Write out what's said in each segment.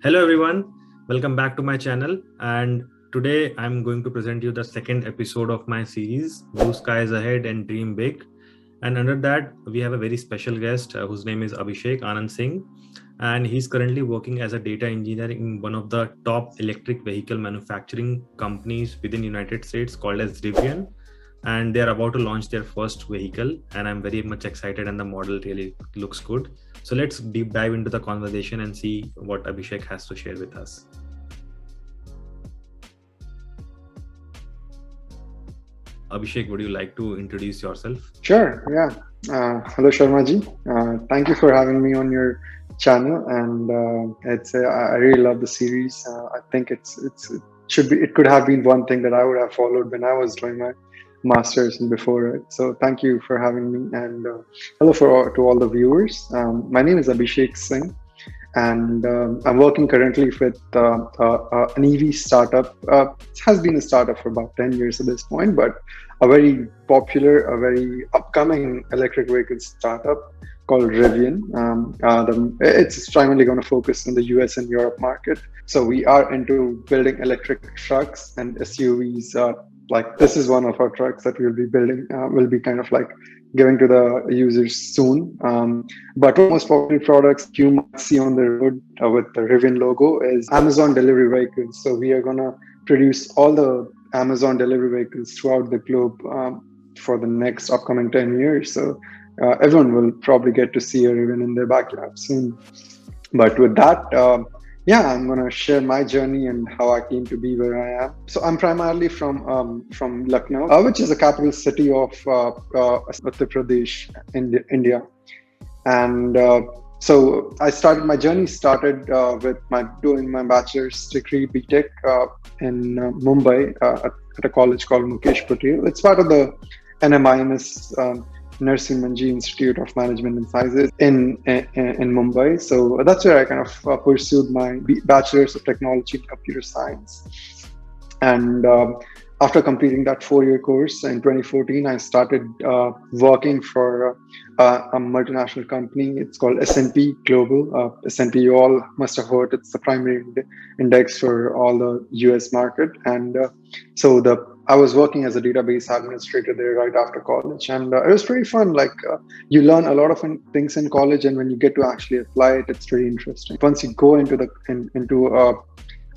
Hello everyone, welcome back to my channel. And today I'm going to present you the second episode of my series, Blue Skies Ahead and Dream Big. And under that, we have a very special guest whose name is Abhishek Anand Singh. And he's currently working as a data engineer in one of the top electric vehicle manufacturing companies within United States called as Rivian. And they're about to launch their first vehicle. And I'm very much excited, and the model really looks good. So let's deep dive into the conversation and see what Abhishek has to share with us. Abhishek, would you like to introduce yourself? Sure, yeah. Hello, Sharma ji. Thank you for having me on your channel, and I really love the series. I think it should be it could have been one thing that I would have followed when I was doing my masters and before it. So thank you for having me, and hello to all the viewers. My name is Abhishek Singh, and I'm working currently with an EV startup. It has been a startup for about 10 years at this point, but a very popular, a very upcoming electric vehicle startup called Rivian. It's primarily going to focus on the US and Europe market. So we are into building electric trucks and SUVs. Like this is one of our trucks that we'll be building. Will be kind of like giving to the users soon. But one of the most popular products you might see on the road with the Rivian logo is Amazon delivery vehicles. So we are going to produce all the Amazon delivery vehicles throughout the globe for the next upcoming 10 years. So everyone will probably get to see a Rivian in their backyard soon. But with that, yeah, I'm gonna share my journey and how I came to be where I am. So I'm primarily from Lucknow, which is the capital city of Uttar Pradesh in India. And so I started my journey started with my doing my bachelor's degree BTech in Mumbai at a college called Mukesh Patel. It's part of the NMIMS Nursing Manji Institute of Management and Sciences in Mumbai. So that's where I kind of pursued my bachelor's of technology in computer science. And after completing that 4-year course in 2014, I started working for a multinational company. It's called S&P Global. S&P, you all must have heard, it's the primary index for all the US market. And so I was working as a database administrator there right after college, and it was pretty fun. Like you learn a lot of things in college, and when you get to actually apply it, it's pretty interesting. Once you go into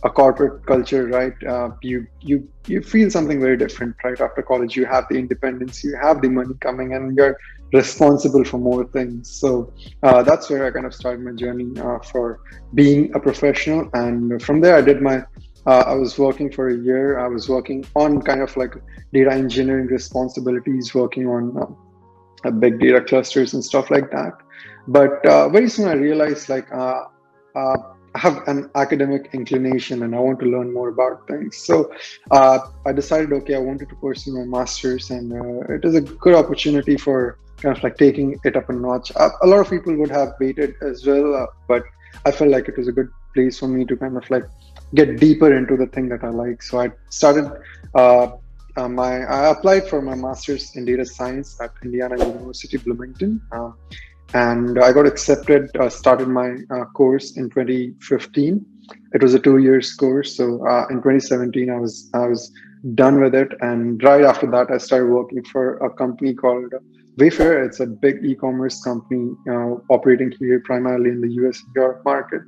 a corporate culture, right? You feel something very different right after college. You have the independence, you have the money coming, and you're responsible for more things. So that's where I kind of started my journey for being a professional. And from there, I did my. I was working for a year. I was working on kind of like data engineering responsibilities, working on big data clusters and stuff like that. But very soon I realized like uh, I have an academic inclination and I want to learn more about things. So I decided, okay, I wanted to pursue my master's, and it is a good opportunity for kind of like taking it up a notch. A lot of people would have waited as well, but I felt like it was a good place for me to kind of like get deeper into the thing that I like. So I started. I applied for my master's in data science at Indiana University Bloomington, and I got accepted. Started my course in 2015. It was a 2 years course, so in 2017 I was done with it, and right after that I started working for a company called Wayfair. It's a big e-commerce company operating here primarily in the US and Europe market.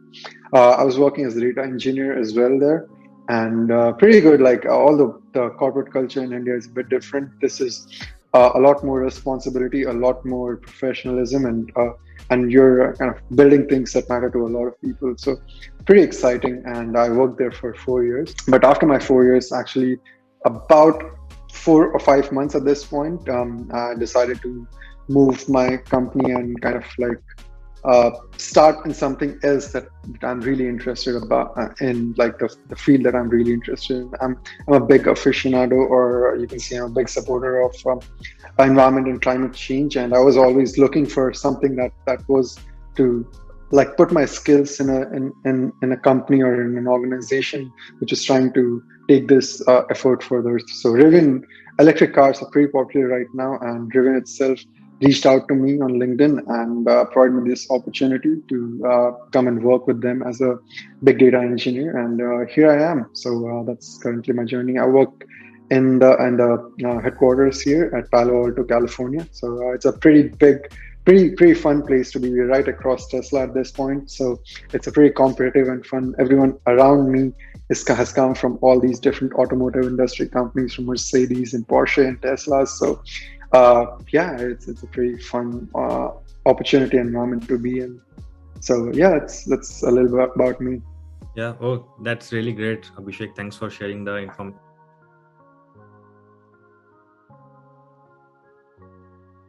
I was working as a data engineer as well there, and pretty good. Like all the corporate culture in India is a bit different. This is a lot more responsibility, a lot more professionalism, and you're kind of building things that matter to a lot of people. So pretty exciting. And I worked there for 4 years. But after my 4 years, actually about 4 or 5 months at this point, I decided to move my company and kind of like start in something else that I'm really interested about in like the field that I'm really interested in. I'm a big aficionado, or you can say I'm a big supporter of environment and climate change, and I was always looking for something that was to like put my skills in a company or in an organization which is trying to take this effort further. So Rivian electric cars are pretty popular right now, and Rivian itself reached out to me on LinkedIn and provided me this opportunity to come and work with them as a big data engineer. And here I am. So that's currently my journey. I work in the headquarters here at Palo Alto, California. So it's a pretty big, pretty fun place to be. We're right across Tesla at this point. So it's a pretty competitive and fun. Everyone around me has come from all these different automotive industry companies, from Mercedes and Porsche and Tesla. So yeah, it's a pretty fun opportunity environment to be in. So yeah, that's a little bit about me. Yeah. Oh, that's really great, Abhishek. Thanks for sharing the information.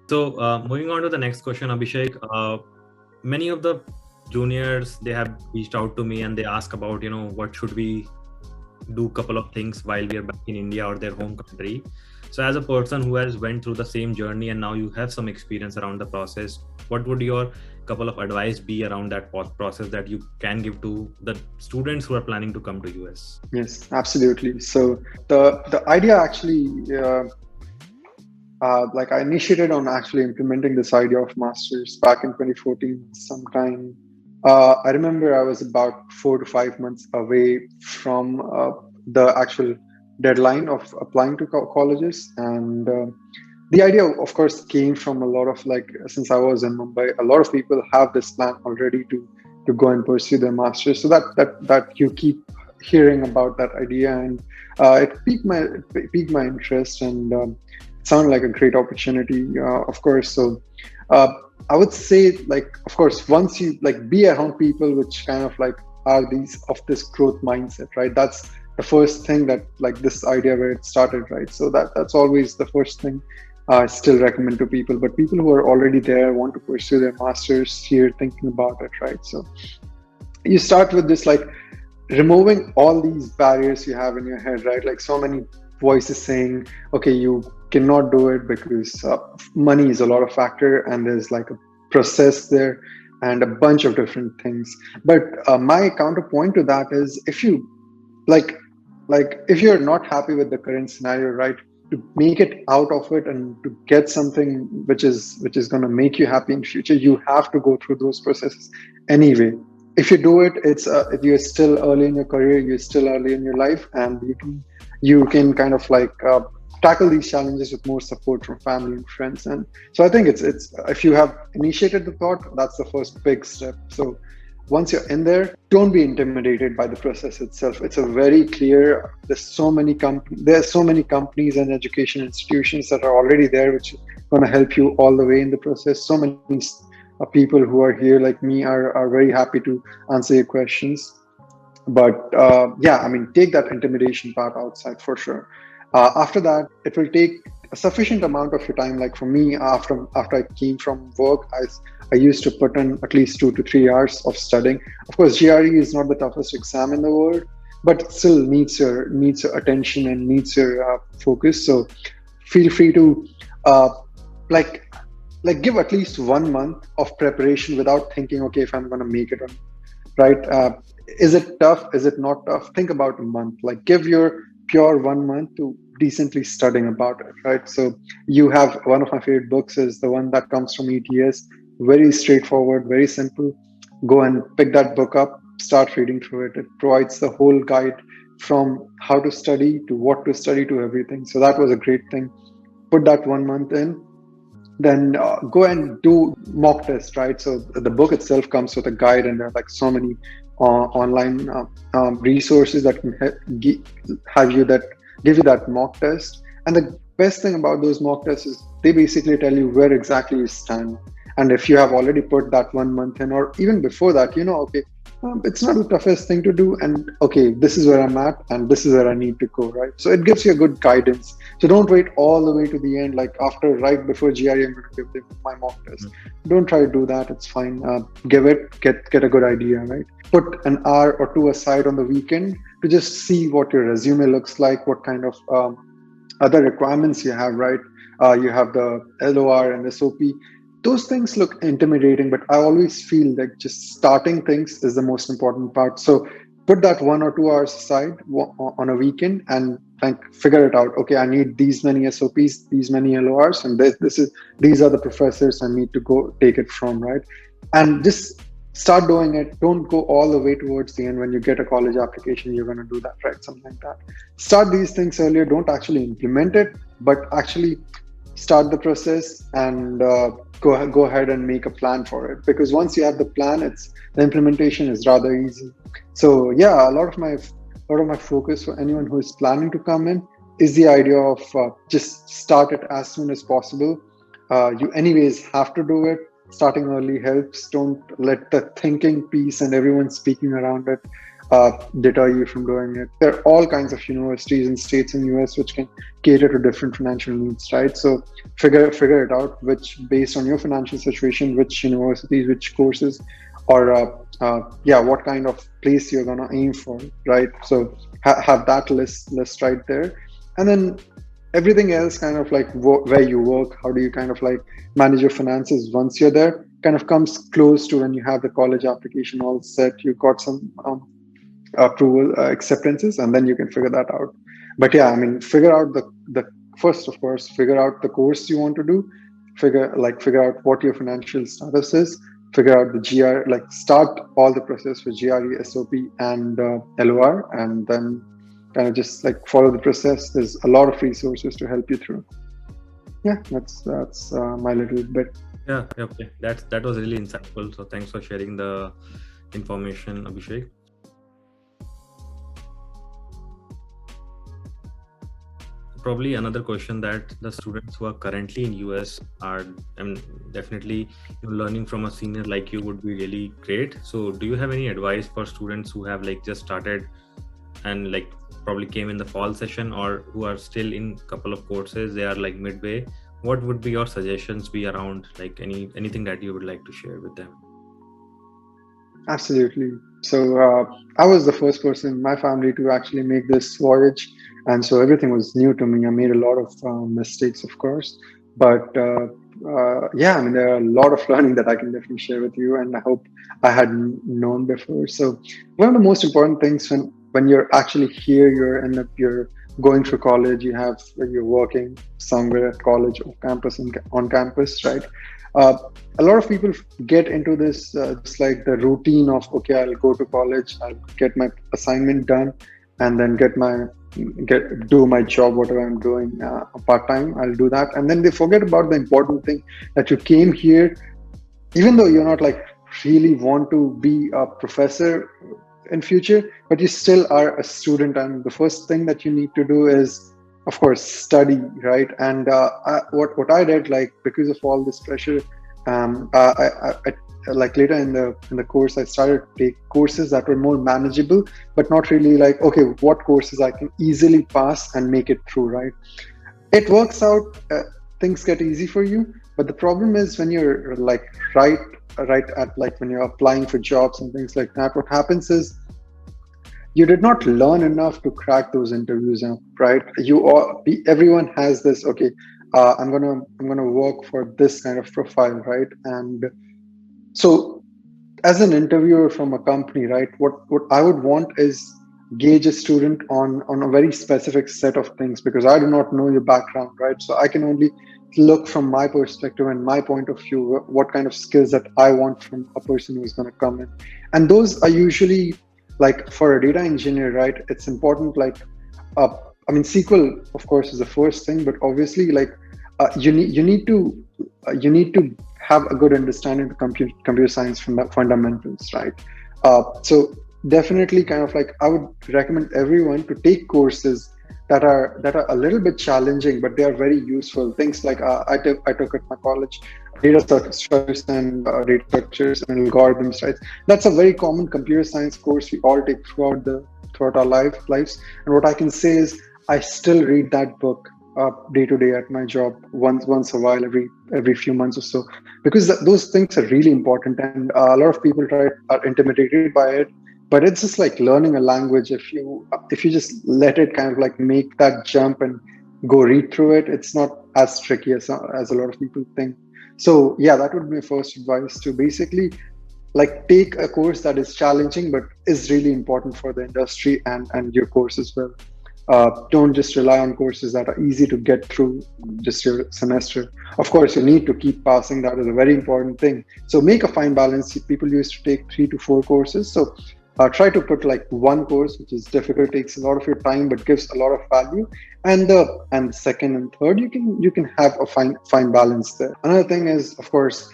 So moving on to the next question, Abhishek. Many of the juniors, they have reached out to me and they ask about, what should we do, couple of things while we are back in India or their home country. So as a person who has went through the same journey and now you have some experience around the process, what would your couple of advice be around that process that you can give to the students who are planning to come to US? Yes, absolutely. So the idea actually, like I initiated on actually implementing this idea of masters back in 2014 sometime. I remember I was about 4 to 5 months away from the actual deadline of applying to colleges, and the idea, of course, came from a lot of, like, since I was in Mumbai, a lot of people have this plan already to go and pursue their masters. So that you keep hearing about that idea, and it piqued my interest, and sounded like a great opportunity, of course. So uh, I would say, like, of course, once you like be around people which kind of like are these of this growth mindset, right? That's the first thing, that like this idea where it started, right? So that's always the first thing I still recommend to people. But people who are already there, want to pursue their masters here, thinking about it, right? So you start with this, like, removing all these barriers you have in your head, right? Like so many voices saying, okay, you cannot do it because money is a lot of factor, and there's like a process there and a bunch of different things. But my counterpoint to that is, if you like if you're not happy with the current scenario, right, to make it out of it and to get something which is going to make you happy in future, you have to go through those processes anyway. If you do it, it's if you're still early in your career, you're still early in your life, and you can kind of like tackle these challenges with more support from family and friends. And so I think it's if you have initiated the thought, that's the first big step. So once you're in there, don't be intimidated by the process itself. It's a very clear. There's so many companies and education institutions that are already there, which are going to help you all the way in the process. So many people who are here like me are very happy to answer your questions. But yeah, I mean, take that intimidation part outside for sure. After that, it will take a sufficient amount of your time. Like for me, after I came from work, I used to put in at least 2 to 3 hours of studying. Of course, GRE is not the toughest exam in the world, but it still needs your attention and needs your focus. So feel free to uh, like give at least 1 month of preparation without thinking, okay, if I'm going to make it or not, right? Is it tough? Is it not tough? Think about a month. Like, give your pure 1 month to decently studying about it, right? So you have one of my favorite books is the one that comes from ETS. Very straightforward, very simple. Go and pick that book up, start reading through it. It provides the whole guide from how to study to what to study to everything. So that was a great thing. Put that 1 month in, then go and do mock test, right? So the book itself comes with a guide, and there are like so many online resources that can have you that give you that mock test. And the best thing about those mock tests is they basically tell you where exactly you stand. And if you have already put that 1 month in, or even before that, okay, it's not the toughest thing to do, and okay, this is where I'm at, and this is where I need to go, right? So it gives you a good guidance. So don't wait all the way to the end, like after, right before GRE, I'm going to give my mock test. Don't try to do that. It's fine. Get a good idea, right? Put an hour or two aside on the weekend to just see what your resume looks like, what kind of other requirements you have, right? You have the LOR and SOP. Those things look intimidating, but I always feel like just starting things is the most important part. So put that 1 or 2 hours aside on a weekend and figure it out. Okay, I need these many SOPs, these many LORs, and these are the professors I need to go take it from, right? And just start doing it. Don't go all the way towards the end. When you get a college application, you're going to do that, right? Something like that. Start these things earlier. Don't actually implement it, but actually start the process and go ahead and make a plan for it. Because once you have the plan, it's the implementation is rather easy. So yeah, a lot of my focus for anyone who is planning to come in is the idea of just start it as soon as possible. You anyways have to do it. Starting early helps. Don't let the thinking piece and everyone speaking around it deter you from doing it. There are all kinds of universities and states in US which can cater to different financial needs, right? So figure it out, which based on your financial situation, which universities, which courses, or what kind of place you're gonna aim for, right? So have that list right there, and then everything else, kind of like where you work, how do you kind of like manage your finances once you're there, kind of comes close to when you have the college application all set. You got some approval acceptances, and then you can figure that out. But yeah, I mean, figure out the first, of course, figure out the course you want to do, figure out what your financial status is, figure out the GR, like start all the process for GRE, SOP, and LOR, and then kind of just like follow the process. There's a lot of resources to help you through. Yeah, that's my little bit. Yeah, okay. That was really insightful. So thanks for sharing the information, Abhishek. Probably another question that the students who are currently in US are definitely learning from a senior like you would be really great. So do you have any advice for students who have like just started and like probably came in the fall session, or who are still in couple of courses, they are like midway? What would be your suggestions be around like anything that you would like to share with them? Absolutely. So I was the first person in my family to actually make this voyage, and so everything was new to me. I made a lot of mistakes, of course, but yeah, I mean, there are a lot of learning that I can definitely share with you, and I hope I hadn't known before. So one of the most important things when you're actually here, you're going through college, you're working somewhere at college or campus and on campus, right? Uh, a lot of people get into this just like the routine of, okay, I'll go to college, I'll get my assignment done, and then do my job, whatever I'm doing part time. I'll do that, and then they forget about the important thing, that you came here, even though you're not like really want to be a professor in future, but you still are a student, and the first thing that you need to do is, of course, study, right? And what I did, like, because of all this pressure, I like later in the course, I started to take courses that were more manageable, but not really like, okay, what courses I can easily pass and make it through, right? It works out, things get easy for you, but the problem is when you're like right at like when you're applying for jobs and things like that, what happens is you did not learn enough to crack those interviews up, right? Everyone has this, okay, I'm gonna work for this kind of profile, right? And so as an interviewer from a company, right, what I would want is gauge a student on a very specific set of things, because I do not know your background, right? So I can only look from my perspective and my point of view what kind of skills that I want from a person who's going to come in. And those are usually, like, for a data engineer, right, it's important, like, I mean, SQL, of course, is the first thing, but obviously, like, you need to have a good understanding of computer science fundamentals, right? So definitely, kind of like, I would recommend everyone to take courses that are a little bit challenging, but they are very useful. Things like I took at my college data structures and algorithms, right? That's a very common computer science course we all take throughout our lives. And what I can say is, I still read that book day to day at my job once a while, every few months or so, because those things are really important. And a lot of people are intimidated by it, but it's just like learning a language. If you just let it kind of like make that jump and go read through it, it's not as tricky as a lot of people think. So yeah, that would be my first advice, to basically like take a course that is challenging but is really important for the industry and your course as well. Don't just rely on courses that are easy to get through just your semester. Of course, you need to keep passing. That is a very important thing. So make a fine balance. People used to take 3 to 4 courses. So try to put like one course which is difficult, takes a lot of your time, but gives a lot of value. And second and third, you can have a fine balance there. Another thing is, of course,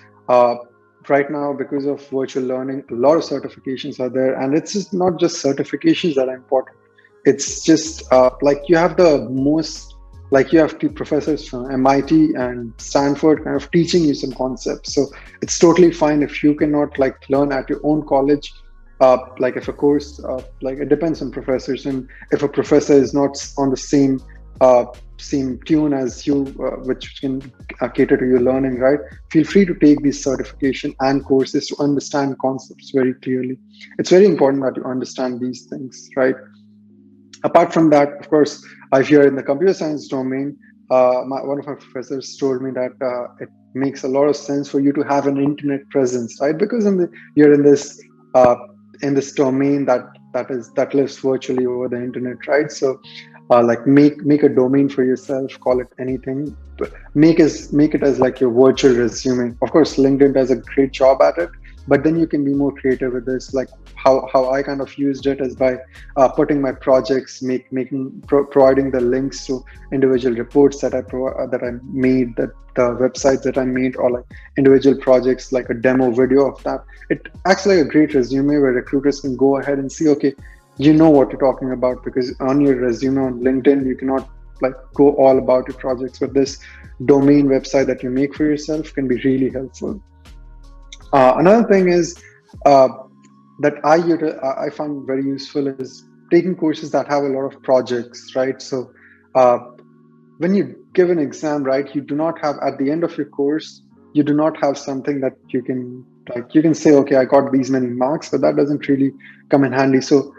right now, because of virtual learning, a lot of certifications are there, and it's just not just certifications that are important. It's just like you have the most, like you have two professors from MIT and Stanford kind of teaching you some concepts. So it's totally fine if you cannot like learn at your own college. Like if a course, like it depends on professors, and if a professor is not on the uh, same tune as you, which can cater to your learning, right? Feel free to take these certification and courses to understand concepts very clearly. It's very important that you understand these things, right? Apart from that, of course, if you're in the computer science domain, one of my professors told me that it makes a lot of sense for you to have an internet presence, right? Because you're uh, in this domain that lives virtually over the internet, right? So, like make a domain for yourself, call it anything, but make it as like your virtual resume. Of course, LinkedIn does a great job at it, but then you can be more creative with this. Like how I kind of used it is by putting my projects, providing the links to individual reports that I made, that the websites that I made, or like individual projects, like a demo video of that. It acts like a great resume where recruiters can go ahead and see, okay, you know what you're talking about, because on your resume on LinkedIn, you cannot like go all about your projects, but this domain website that you make for yourself can be really helpful. Another thing is uh, that I find very useful is taking courses that have a lot of projects, right? So uh, when you give an exam, right, you do not have at the end of your course, you do not have something that you can say, okay, I got these many marks, but that doesn't really come in handy. So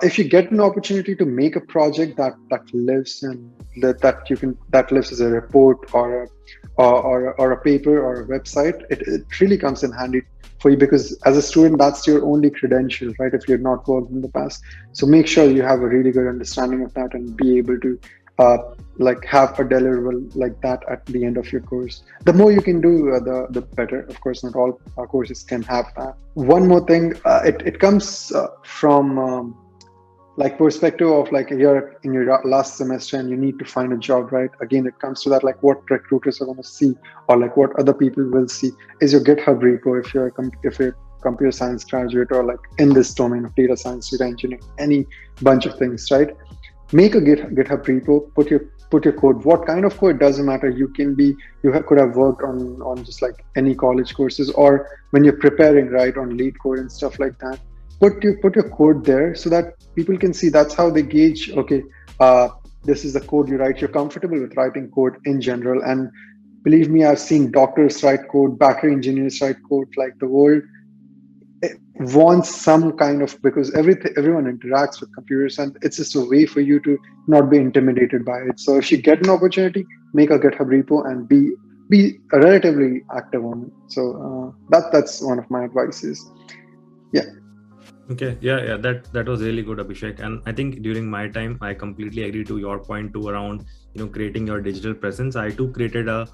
if you get an opportunity to make a project that lives and that lives as a report or a paper or a website, it really comes in handy for you, because as a student, that's your only credential, right? If you're not worked in the past, so make sure you have a really good understanding of that and be able to uh, like have a deliverable like that at the end of your course. The more you can do, the better. Of course, not all courses can have that. One more thing, it comes from like perspective of like you're in your last semester and you need to find a job, right? Again, it comes to that, like what recruiters are going to see, or like what other people will see is your GitHub repo. If you're computer science graduate, or like in this domain of data science, data engineering, any bunch of things, right? Make a GitHub repo, put your code. What kind of code doesn't matter. Could have worked on just like any college courses, or when you're preparing, right, on lead code and stuff like that. Put your code there so that people can see. That's how they gauge, okay, this is the code you write. You're comfortable with writing code in general. And believe me, I've seen doctors write code, battery engineers write code. Like the world wants some kind of, because everyone interacts with computers, and it's just a way for you to not be intimidated by it. So if you get an opportunity, make a GitHub repo and be relatively active on it. So that's one of my advices. Yeah. Okay, yeah, that was really good, Abhishek. And I think during my time, I completely agree to your point too around creating your digital presence. I too created a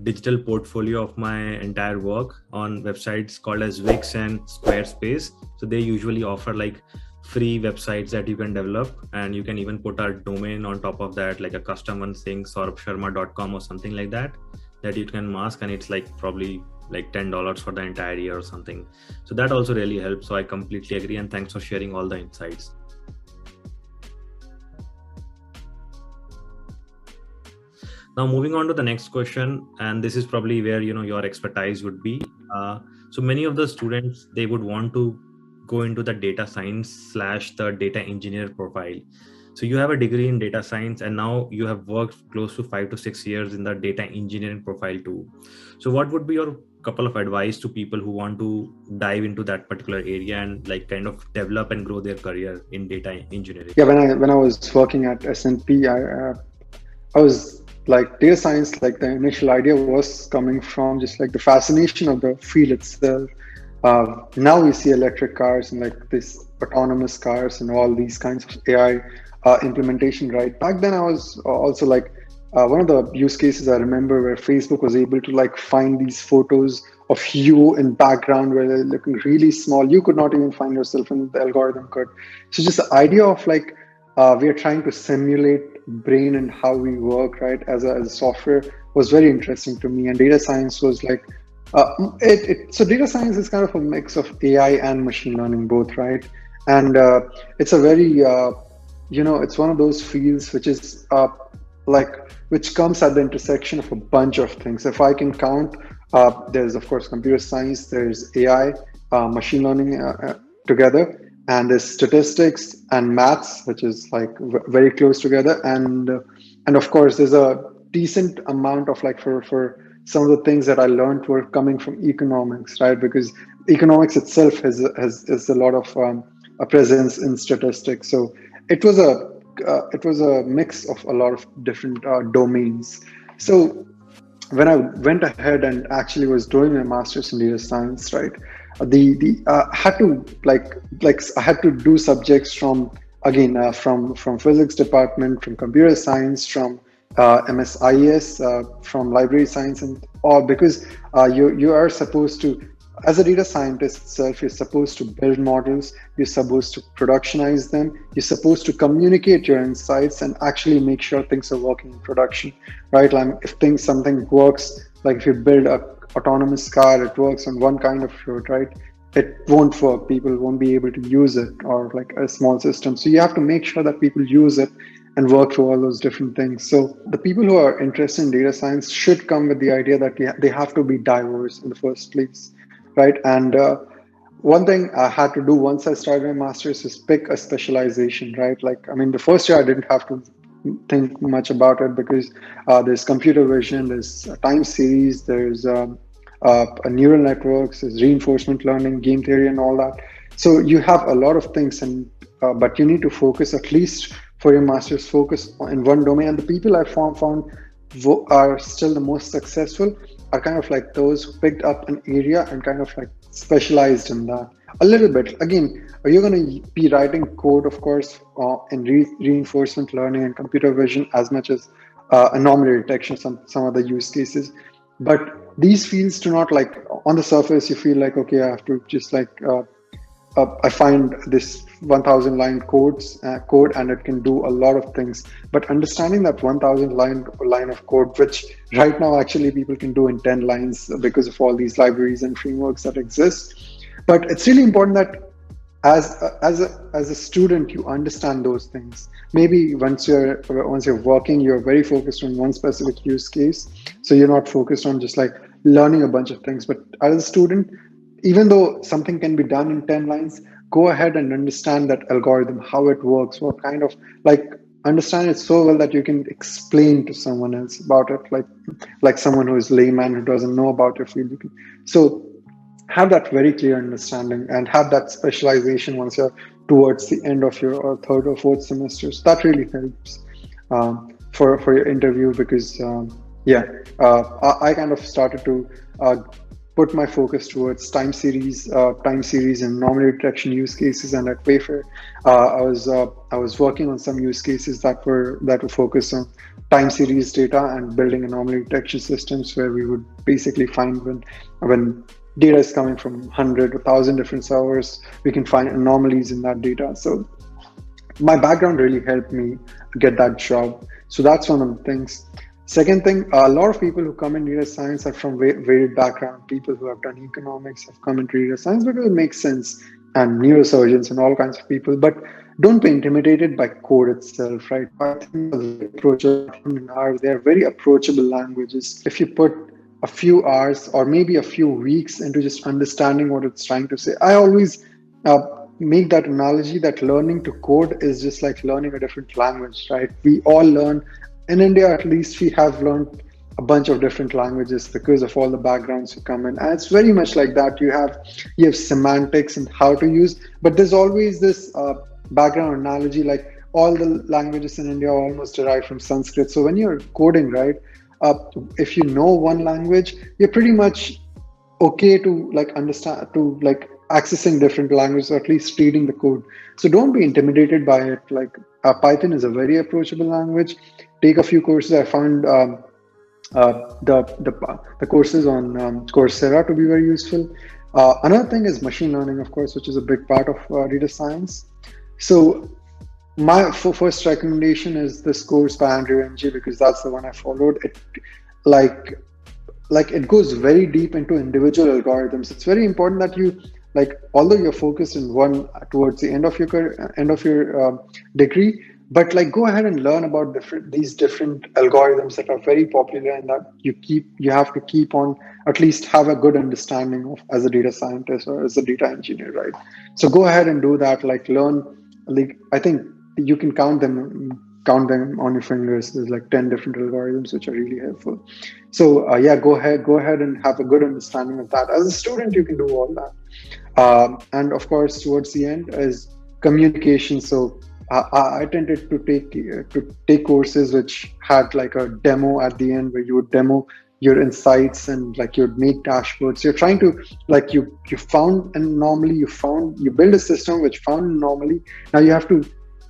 digital portfolio of my entire work on websites called as Wix and Squarespace. So they usually offer like free websites that you can develop, and you can even put a domain on top of that, like a custom one saying saurabsharma.com or something like that you can mask, and it's like probably like $10 for the entire year or something. So that also really helps. So I completely agree, and thanks for sharing all the insights. Now moving on to the next question, and this is probably where your expertise would be. So many of the students, they would want to go into the data science / the data engineer profile. So you have a degree in data science, and now you have worked close to 5 to 6 years in the data engineering profile too. So what would be your couple of advice to people who want to dive into that particular area and like kind of develop and grow their career in data engineering? Yeah, when I was working at S&P, I was like data science. Like the initial idea was coming from just like the fascination of the field itself. Now we see electric cars and like this autonomous cars and all these kinds of AI implementation, right? Back then, I was also like one of the use cases I remember where Facebook was able to like find these photos of you in background where they're looking really small. You could not even find yourself, and the algorithm could. So just the idea of like we are trying to simulate brain and how we work, right, as a software was very interesting to me. And data science was like so data science is kind of a mix of AI and machine learning both, right? And it's a very it's one of those fields which is which comes at the intersection of a bunch of things. If I can count, there's of course computer science, there's AI, machine learning together, and there's statistics and maths, which is like very close together, and of course there's a decent amount of like for some of the things that I learned were coming from economics, right? Because economics itself has a lot of a presence in statistics. So it was a mix of a lot of different domains. So when I went ahead and actually was doing my master's in data science, right, the had to I had to do subjects from again from physics department, from computer science, from MSIS, from library science, and all because you are supposed to, as a data scientist itself, you're supposed to build models, you're supposed to productionize them, you're supposed to communicate your insights and actually make sure things are working in production, right? Like if something works, like if you build a autonomous car, it works on one kind of road, right? It won't work. People won't be able to use it, or like a small system. So you have to make sure that people use it and work through all those different things. So the people who are interested in data science should come with the idea that they have to be diverse in the first place, right? And one thing I had to do once I started my master's is pick a specialization, right? Like, I mean, the first year I didn't have to think much about it because there's computer vision, there's time series, there's neural networks, there's reinforcement learning, game theory, and all that. So you have a lot of things, and but you need to focus at least for your master's focus in one domain. And the people I found are still the most successful are kind of like those who picked up an area and kind of like specialized in that a little bit. Again, you're going to be writing code, of course, in reinforcement learning and computer vision as much as anomaly detection, some other use cases. But these fields do not like on the surface. You feel like, okay, I have to just like I find this 1,000 line code and it can do a lot of things. But understanding that 1,000 line of code, which right now actually people can do in 10 lines because of all these libraries and frameworks that exist. But it's really important that as a student you understand those things. Maybe once you're working, you're very focused on one specific use case, so you're not focused on just like learning a bunch of things. But as a student, even though something can be done in 10 lines, go ahead and understand that algorithm, how it works, what kind of like understand it so well that you can explain to someone else about it, like someone who is layman who doesn't know about your field. So have that very clear understanding and have that specialization once you're towards the end of your third or fourth semesters. That really helps for your interview because I kind of started to put my focus towards time series and anomaly detection use cases. And at Wayfair, I was working on some use cases that were focused on time series data and building anomaly detection systems where we would basically find when data is coming from 100 or 1,000 different servers, we can find anomalies in that data. So my background really helped me get that job. So that's one of the things. Second thing, a lot of people who come in data science are from varied background. People who have done economics have come into data science because it makes sense, and neurosurgeons and all kinds of people. But don't be intimidated by code itself, right? Python they're very approachable languages. If you put a few hours or maybe a few weeks into just understanding what it's trying to say, I always make that analogy that learning to code is just like learning a different language, right? We all learn. In India, at least, we have learned a bunch of different languages because of all the backgrounds who come in. And it's very much like that. You have semantics and how to use, but there's always this background analogy, like all the languages in India are almost derived from Sanskrit. So when you're coding, right, if you know one language, you're pretty much okay to like understand, to like accessing different languages, or at least reading the code. So don't be intimidated by it. Like Python is a very approachable language. Take a few courses. I found the courses on Coursera to be very useful. Another thing is machine learning, of course, which is a big part of data science. So my first recommendation is this course by Andrew Ng, because that's the one I followed. It like it goes very deep into individual algorithms. It's very important that you, like, although you're focused in one towards the end of your degree, but like go ahead and learn about these different algorithms that are very popular, and that you have to keep on at least have a good understanding of as a data scientist or as a data engineer, right? So go ahead and do that. Like learn, like I think you can count them on your fingers. There's like 10 different algorithms which are really helpful. So yeah, go ahead and have a good understanding of that. As a student, you can do all that. And of course, towards the end is communication. So I tended to take courses which had like a demo at the end where you would demo your insights, and like you'd make dashboards. You're trying to, like, you found an anomaly, you build a system which found an anomaly. Now you have to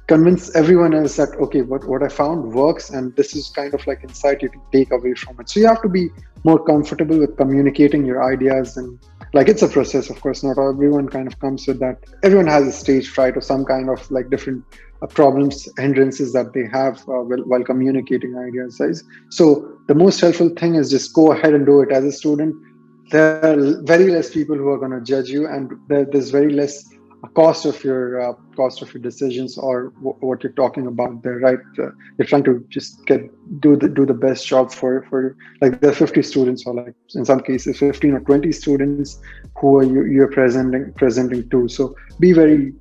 convince everyone else that, okay, what I found works, and this is kind of like insight you can take away from it. So you have to be more comfortable with communicating your ideas. And like it's a process, of course. Not everyone kind of comes with that. Everyone has a stage fright or some kind of like different problems, hindrances that they have while communicating ideas, guys. So the most helpful thing is just go ahead and do it. As a student, there are very less people who are going to judge you, and there's very less cost of your decisions, or what you're talking about there, right? You're trying to just do the best job for like there are 50 students, or like in some cases 15 or 20 students who are you're presenting to. So be very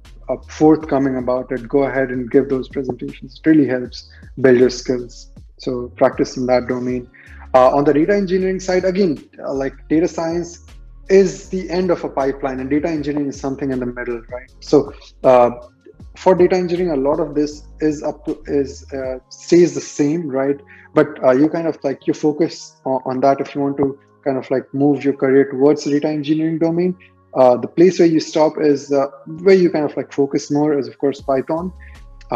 forthcoming about it. Go ahead and give those presentations. It really helps build your skills. So practice in that domain. On the data engineering side, again, like data science is the end of a pipeline, and data engineering is something in the middle, right? So for data engineering, a lot of this stays the same, right? But you kind of like you focus on that if you want to kind of like move your career towards the data engineering domain. The place where you stop is where you kind of like focus more is, of course, Python.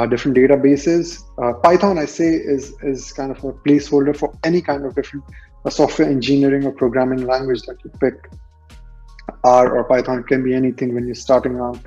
Different databases. Python, I say, is kind of a placeholder for any kind of different software engineering or programming language that you pick. R or Python, can be anything when you're starting out.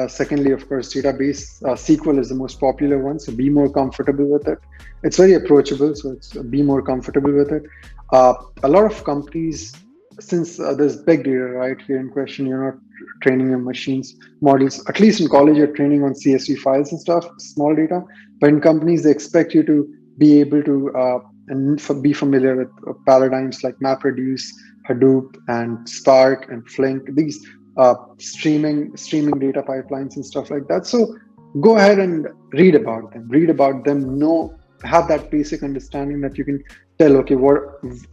Secondly, of course, database. SQL is the most popular one, so be more comfortable with it. It's very approachable, so be more comfortable with it. A lot of companies, since there's big data right here in question, you're not training your machines models. At least in college, you're training on CSV files and stuff, small data. But in companies, they expect you to be able to be familiar with paradigms like MapReduce, Hadoop, and Spark, and Flink. These streaming data pipelines and stuff like that. So go ahead and read about them. Have that basic understanding that you can tell, okay,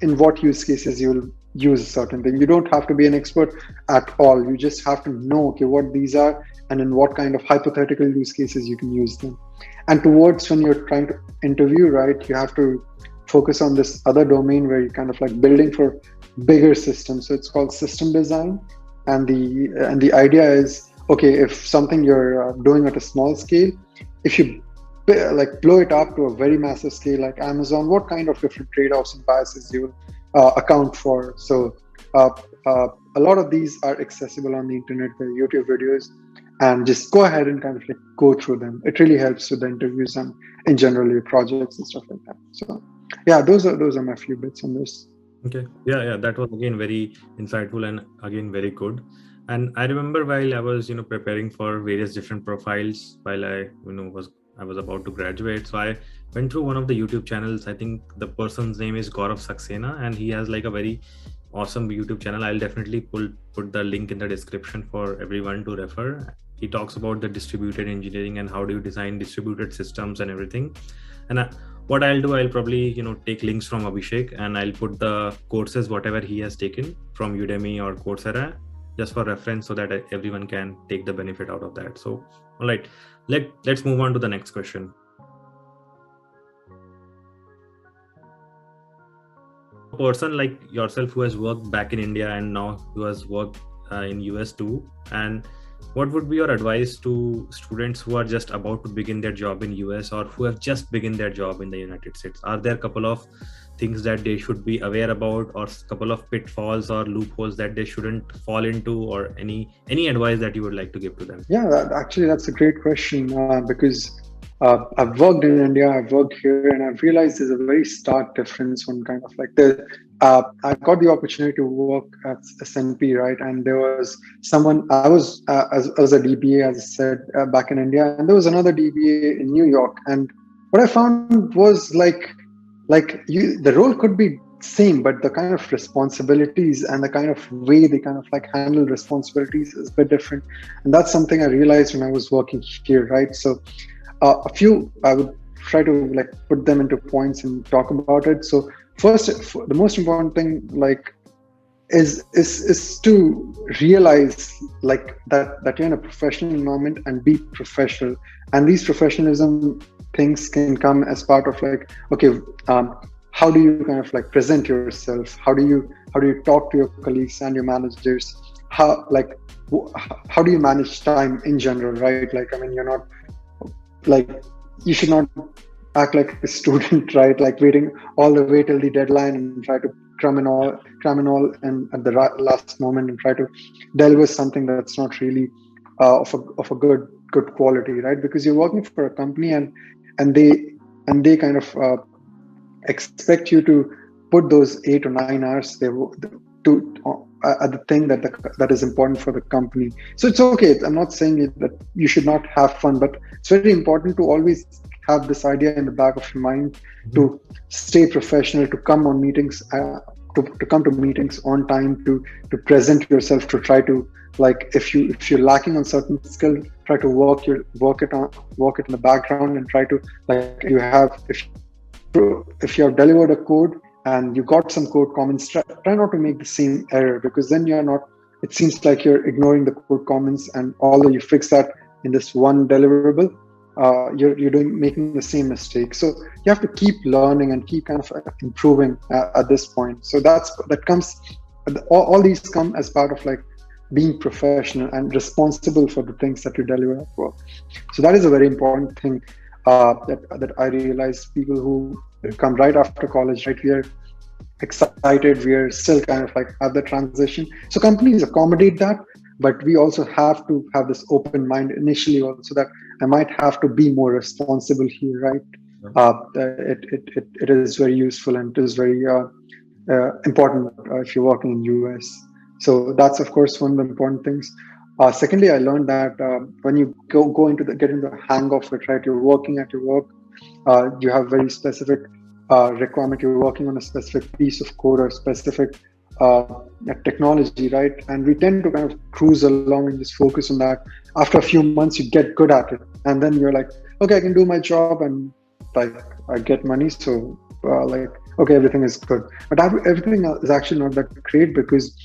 in what use cases you will use a certain thing. You don't have to be an expert at all. You just have to know, okay, what these are and in what kind of hypothetical use cases you can use them. And towards when you're trying to interview, right, you have to focus on this other domain where you're kind of like building for bigger systems. So it's called system design. And the idea is, okay, if something you're doing at a small scale, if you like blow it up to a very massive scale like Amazon, what kind of different trade-offs and biases you will account for. So a lot of these are accessible on the internet, the YouTube videos, and just go ahead and kind of like go through them. It really helps with the interviews and in general your projects and stuff like that. So yeah, those are my few bits on this. Okay. Yeah. That was again very insightful and again very good. And I remember while I was, preparing for various different profiles while I was about to graduate. So I went through one of the YouTube channels. I think the person's name is Gaurav Saxena, and he has like a very awesome YouTube channel. I'll definitely put the link in the description for everyone to refer. He talks about the distributed engineering and how do you design distributed systems and everything. And what I'll do, I'll probably take links from Abhishek, and I'll put the courses whatever he has taken from Udemy or Coursera just for reference, so that everyone can take the benefit out of that. So all right, let's move on to the next question. A person like yourself who has worked back in India and now who has worked in US too, and what would be your advice to students who are just about to begin their job in US or who have just begun their job in the United States? Are there a couple of things that they should be aware about, or a couple of pitfalls or loopholes that they shouldn't fall into, or any advice that you would like to give to them? Yeah, actually, that's a great question because I've worked in India, I've worked here, and I've realized there's a very stark difference on kind of like the. I got the opportunity to work at SNP, right? And there was someone, I was as a DBA, as I said, back in India, and there was another DBA in New York. And what I found was the role could be same, but the kind of responsibilities and the kind of way they kind of like handle responsibilities is a bit different. And that's something I realized when I was working here, right? So a few I would try to like put them into points and talk about it. So first, the most important thing like is to realize like that you're in a professional environment and be professional. And these professionalism things can come as part of like, okay, how do you kind of like present yourself? How do you talk to your colleagues and your managers? How do you manage time in general, right? Like, I mean, you're not like, you should not act like a student, right? Like waiting all the way till the deadline and try to cram in all and at the last moment and try to deliver something that's not really of a good quality, right? Because you're working for a company and they kind of expect you to put those 8 or 9 hours at the thing that is important for the company. So it's okay. I'm not saying that you should not have fun, but it's very important to always have this idea in the back of your mind to stay professional, to come on meetings, to come to meetings on time, to present yourself, to try to like if you're lacking on certain skill, try to work it in the background and try to like if you have delivered a code and you got some code comments, try not to make the same error, because then it seems like you're ignoring the code comments, and although you fix that in this one deliverable, you're making the same mistake. So you have to keep learning and keep kind of improving at this point. So that comes, all these come as part of like being professional and responsible for the things that you deliver at work. So that is a very important thing that I realized. People who come right after college, right, we are excited, we are still kind of like at the transition. So companies accommodate that, but we also have to have this open mind initially also that I might have to be more responsible here, right? It is very useful and it is very important if you're working in US. So that's of course one of the important things. Secondly, I learned that when you get into the hang of it, right, you're working at your work, you have very specific requirement, you're working on a specific piece of code or specific technology, right? And we tend to kind of cruise along and just focus on that. After a few months, you get good at it, and then you're like, okay, I can do my job, and like I get money, so okay, everything is good. But everything is actually not that great, because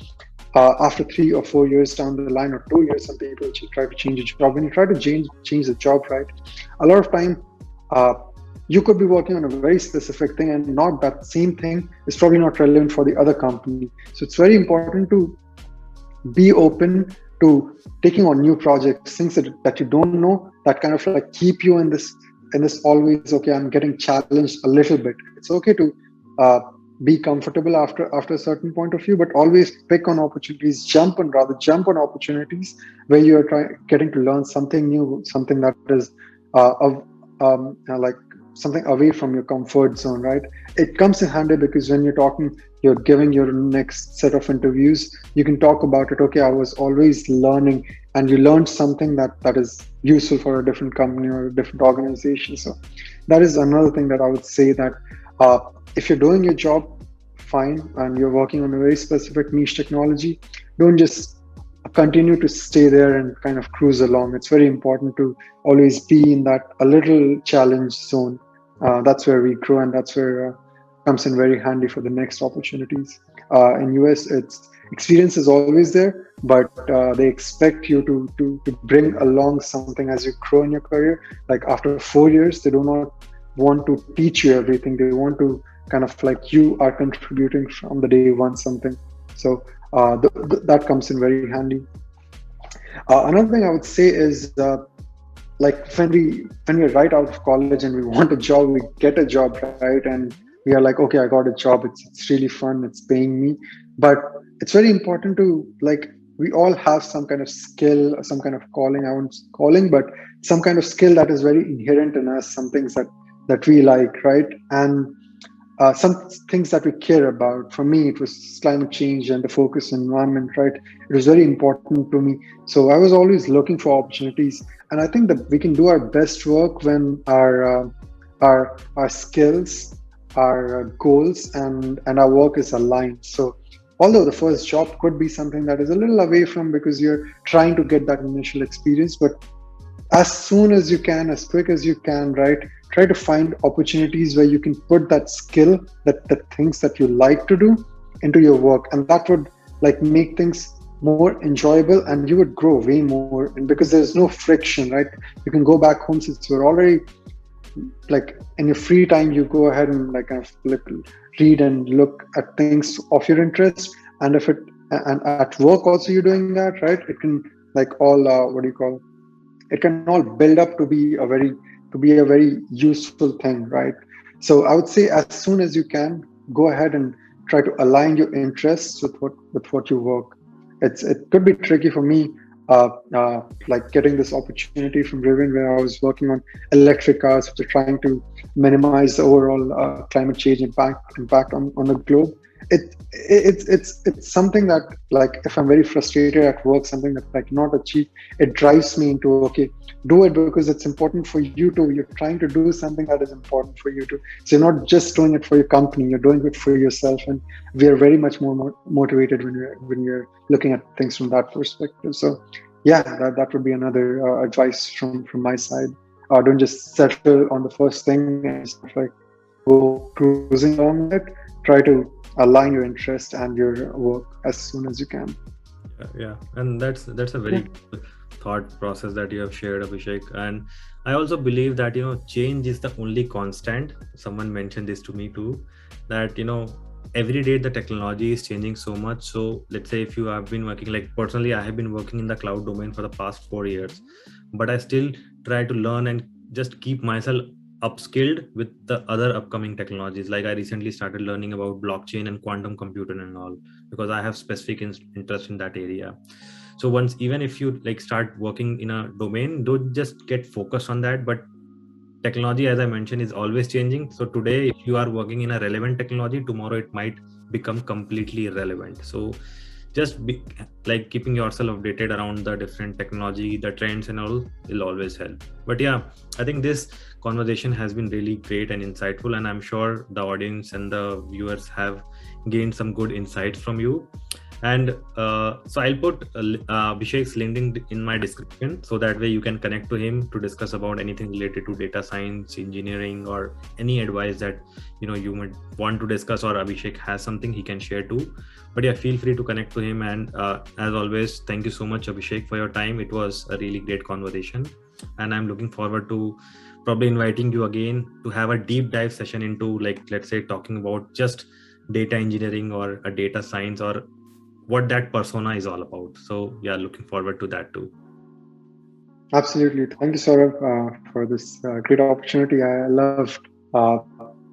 after 3 or 4 years down the line, or 2 years, some people try to change a job. When you try to change the job, right, a lot of time you could be working on a very specific thing, and not that same thing is probably not relevant for the other company. So it's very important to be open to taking on new projects, things that you don't know, that kind of like keep you in this always, okay, I'm getting challenged a little bit. It's okay to be comfortable after a certain point of view, but always pick on opportunities, jump on opportunities where you are getting to learn something new, something that is like something away from your comfort zone, right? It comes in handy because when you're giving your next set of interviews, you can talk about it. Okay, I was always learning, and you learned something that is useful for a different company or a different organization. So that is another thing that I would say, that if you're doing your job fine and you're working on a very specific niche technology, don't just continue to stay there and kind of cruise along. It's very important to always be in that a little challenge zone. That's where we grow, and that's where comes in very handy for the next opportunities. In US, it's experience is always there, but they expect you to bring along something as you grow in your career. Like after 4 years, they do not want to teach you everything. They want to kind of like you are contributing from the day one something. So that comes in very handy. Another thing I would say is like when we're right out of college and we want a job, we get a job, right? And we are like, okay, I got a job. It's really fun. It's paying me, but it's very important to like we all have some kind of skill, some kind of calling. I won't calling, but some kind of skill that is very inherent in us. Some things that we like, right? And some things that we care about. For me, it was climate change and the focus on environment, right? It was very important to me. So I was always looking for opportunities, and I think that we can do our best work when our skills, our goals, and our work is aligned. So although the first job could be something that is a little away from because you're trying to get that initial experience, but as soon as you can, as quick as you can, right? Try to find opportunities where you can put that skill, that the things that you like to do into your work. And that would like make things more enjoyable and you would grow way more. And because there's no friction, right? You can go back home since you're already like in your free time, you go ahead and like kind of like read and look at things of your interest. And if it and at work also you're doing that, right? It can like all what do you call it can all build up to be a very useful thing, right? So I would say as soon as you can, go ahead and try to align your interests with what you work. It could be tricky for me, like getting this opportunity from Rivian where I was working on electric cars, which are trying to minimize the overall climate change impact on the globe. It's something that like if I'm very frustrated at work, something that I cannot achieve, it drives me into okay, do it because it's important for you to. You're trying to do something that is important for you to. So you're not just doing it for your company, you're doing it for yourself, and we are very much more motivated when we're looking at things from that perspective. So yeah, that would be another advice from my side. Don't just settle on the first thing and just like go cruising along with it. Try to align your interest and your work as soon as you can. Yeah, and that's a very good thought process that you have shared, Abhishek. And I also believe that change is the only constant. Someone mentioned this to me too, that every day the technology is changing so much. So let's say if you have been working, like personally I have been working in the cloud domain for the past 4 years, but I still try to learn and just keep myself upskilled with the other upcoming technologies. Like I recently started learning about blockchain and quantum computing and all, because I have specific interest in that area. So once, even if you like start working in a domain, don't just get focused on that. But technology, as I mentioned, is always changing. So today if you are working in a relevant technology, tomorrow it might become completely irrelevant. So just be like keeping yourself updated around the different technology, the trends and all will always help. But yeah, I think this conversation has been really great and insightful, and I'm sure the audience and the viewers have gained some good insights from you. And so I'll put Abhishek's LinkedIn in my description, so that way you can connect to him to discuss about anything related to data science, engineering, or any advice that you might want to discuss, or Abhishek has something he can share too. But yeah, feel free to connect to him. And as always, thank you so much, Abhishek, for your time. It was a really great conversation, and I'm looking forward to probably inviting you again to have a deep dive session into, like, let's say talking about just data engineering or a data science, or what that persona is all about. So yeah, looking forward to that too. Absolutely. Thank you, Saurabh, for this great opportunity. I loved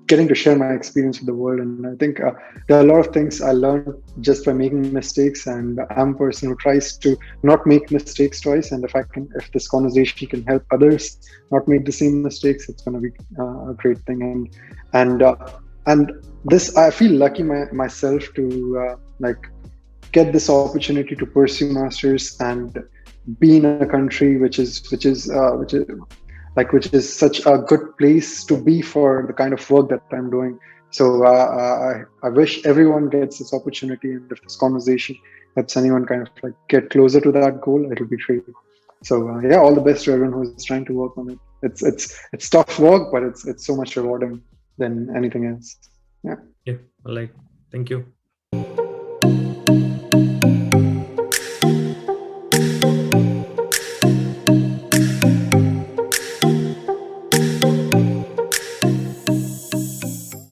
getting to share my experience with the world. And I think there are a lot of things I learned just by making mistakes. And I'm a person who tries to not make mistakes twice. And if this conversation can help others not make the same mistakes, it's going to be a great thing. And and this, I feel lucky myself to like get this opportunity to pursue masters and be in a country which is such a good place to be for the kind of work that I'm doing. So I wish everyone gets this opportunity, and if this conversation helps anyone kind of like get closer to that goal, it'll be great. So yeah, all the best to everyone who's trying to work on it. It's tough work, but it's so much rewarding than anything else. Yeah. Yeah, well, like, thank you.